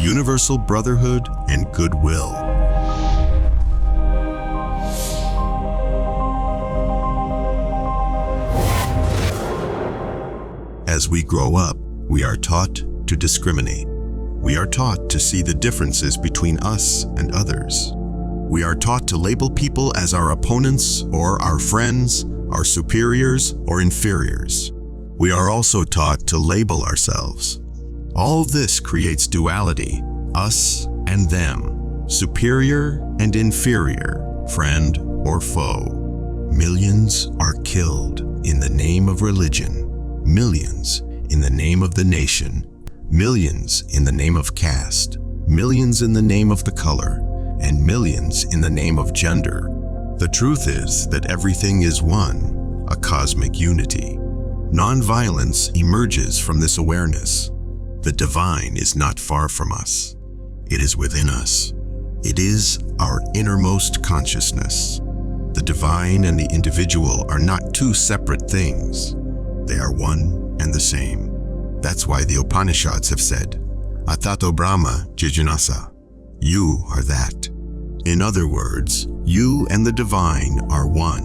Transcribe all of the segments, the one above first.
universal brotherhood and goodwill. As we grow up, we are taught to discriminate. We are taught to see the differences between us and others. We are taught to label people as our opponents or our friends, our superiors or inferiors. We are also taught to label ourselves. All this creates duality, us and them, superior and inferior, friend or foe. Millions are killed in the name of religion, millions in the name of the nation, millions in the name of caste, millions in the name of the color, and millions in the name of gender. The truth is that everything is one, a cosmic unity. Nonviolence emerges from this awareness. The divine is not far from us. It is within us. It is our innermost consciousness. The divine and the individual are not two separate things. They are one and the same. That's why the Upanishads have said, athato brahma, jijnasah. You are that. In other words, you and the divine are one.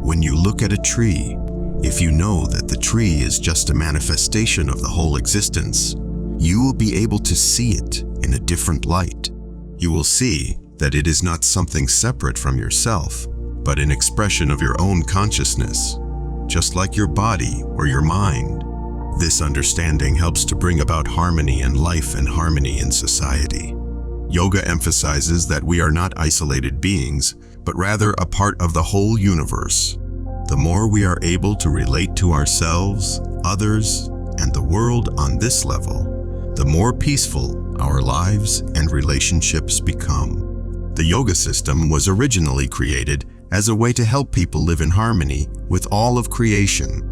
When you look at a tree, if you know that the tree is just a manifestation of the whole existence, you will be able to see it in a different light. You will see that it is not something separate from yourself, but an expression of your own consciousness, just like your body or your mind. This understanding helps to bring about harmony and life and harmony in society. Yoga emphasizes that we are not isolated beings, but rather a part of the whole universe. The more we are able to relate to ourselves, others, and the world on this level, the more peaceful our lives and relationships become. The yoga system was originally created as a way to help people live in harmony with all of creation.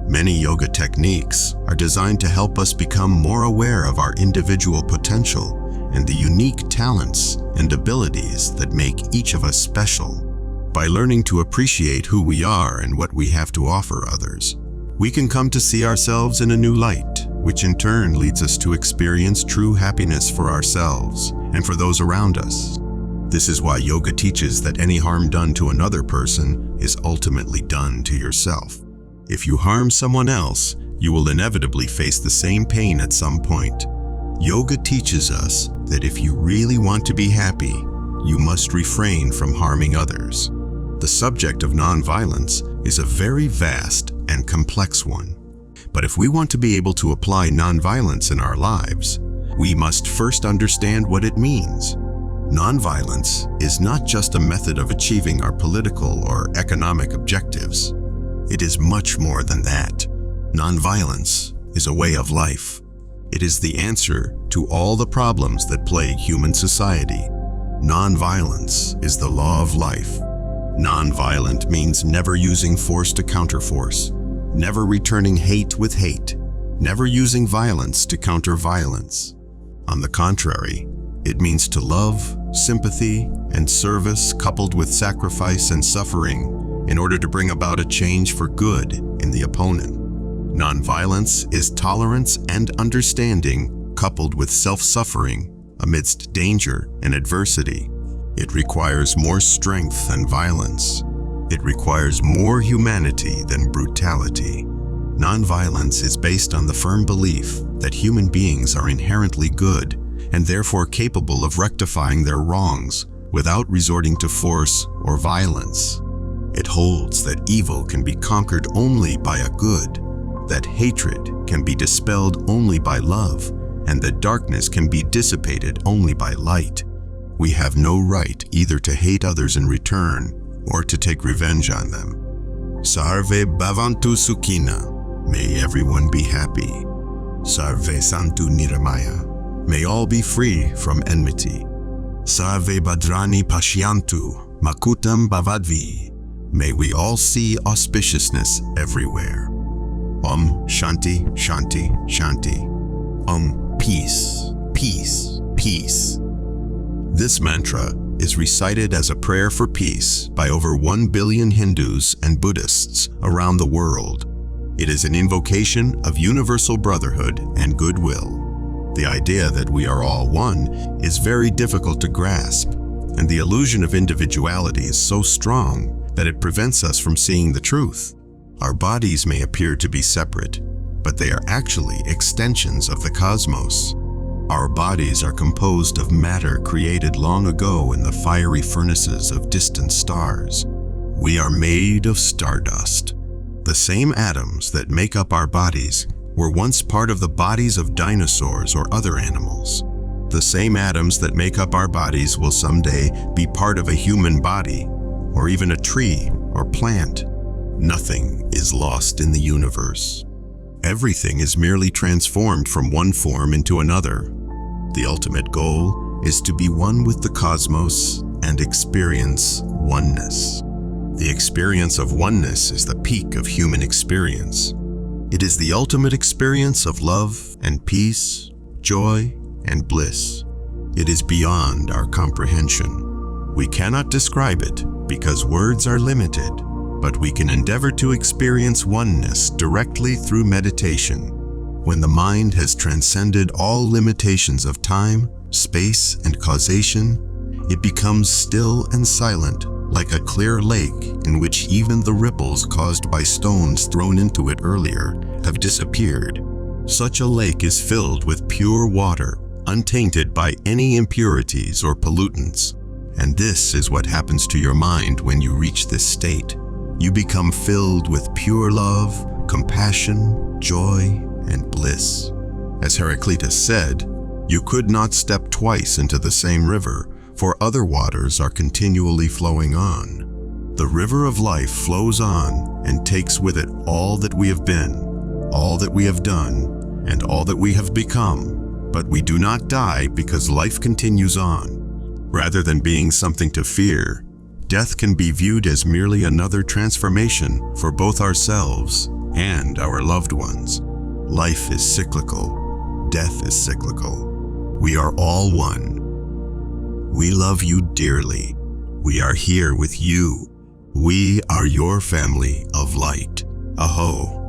Many yoga techniques are designed to help us become more aware of our individual potential and the unique talents and abilities that make each of us special. By learning to appreciate who we are and what we have to offer others, we can come to see ourselves in a new light, which in turn leads us to experience true happiness for ourselves and for those around us. This is why yoga teaches that any harm done to another person is ultimately done to yourself. If you harm someone else, you will inevitably face the same pain at some point. Yoga teaches us that if you really want to be happy, you must refrain from harming others. The subject of nonviolence is a very vast and complex one. But if we want to be able to apply nonviolence in our lives, we must first understand what it means. Nonviolence is not just a method of achieving our political or economic objectives. It is much more than that. Nonviolence is a way of life. It is the answer to all the problems that plague human society. Nonviolence is the law of life. Nonviolent means never using force to counter force, never returning hate with hate, never using violence to counter violence. On the contrary, it means to love, sympathy, and service coupled with sacrifice and suffering in order to bring about a change for good in the opponent. Nonviolence is tolerance and understanding coupled with self-suffering amidst danger and adversity. It requires more strength than violence. It requires more humanity than brutality. Nonviolence is based on the firm belief that human beings are inherently good and therefore capable of rectifying their wrongs without resorting to force or violence. It holds that evil can be conquered only by a good, that hatred can be dispelled only by love, and that darkness can be dissipated only by light. We have no right either to hate others in return or to take revenge on them. Sarve bhavantu sukhina. May everyone be happy. Sarve santu niramaya. May all be free from enmity. Sarve bhadrani pashyantu makutam bhavadvi. May we all see auspiciousness everywhere. Shanti, Shanti, Shanti. Peace, peace, peace. This mantra is recited as a prayer for peace by over 1 billion Hindus and Buddhists around the world. It is an invocation of universal brotherhood and goodwill. The idea that we are all one is very difficult to grasp, and the illusion of individuality is so strong that it prevents us from seeing the truth. Our bodies may appear to be separate, but they are actually extensions of the cosmos. Our bodies are composed of matter created long ago in the fiery furnaces of distant stars. We are made of stardust. The same atoms that make up our bodies were once part of the bodies of dinosaurs or other animals. The same atoms that make up our bodies will someday be part of a human body, or even a tree or plant. Nothing is lost in the universe. Everything is merely transformed from one form into another. The ultimate goal is to be one with the cosmos and experience oneness. The experience of oneness is the peak of human experience. It is the ultimate experience of love and peace, joy and bliss. It is beyond our comprehension. We cannot describe it because words are limited, but we can endeavor to experience oneness directly through meditation. When the mind has transcended all limitations of time, space, and causation, it becomes still and silent, like a clear lake in which even the ripples caused by stones thrown into it earlier have disappeared. Such a lake is filled with pure water, untainted by any impurities or pollutants. And this is what happens to your mind when you reach this state. You become filled with pure love, compassion, joy, and bliss. As Heraclitus said, "You could not step twice into the same river, for other waters are continually flowing on." The river of life flows on and takes with it all that we have been, all that we have done, and all that we have become. But we do not die because life continues on. Rather than being something to fear, death can be viewed as merely another transformation for both ourselves and our loved ones. Life is cyclical. Death is cyclical. We are all one. We love you dearly. We are here with you. We are your family of light. Aho.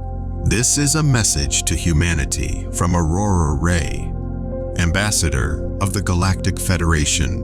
This is a message to humanity from Aurora Ray, Ambassador of the Galactic Federation.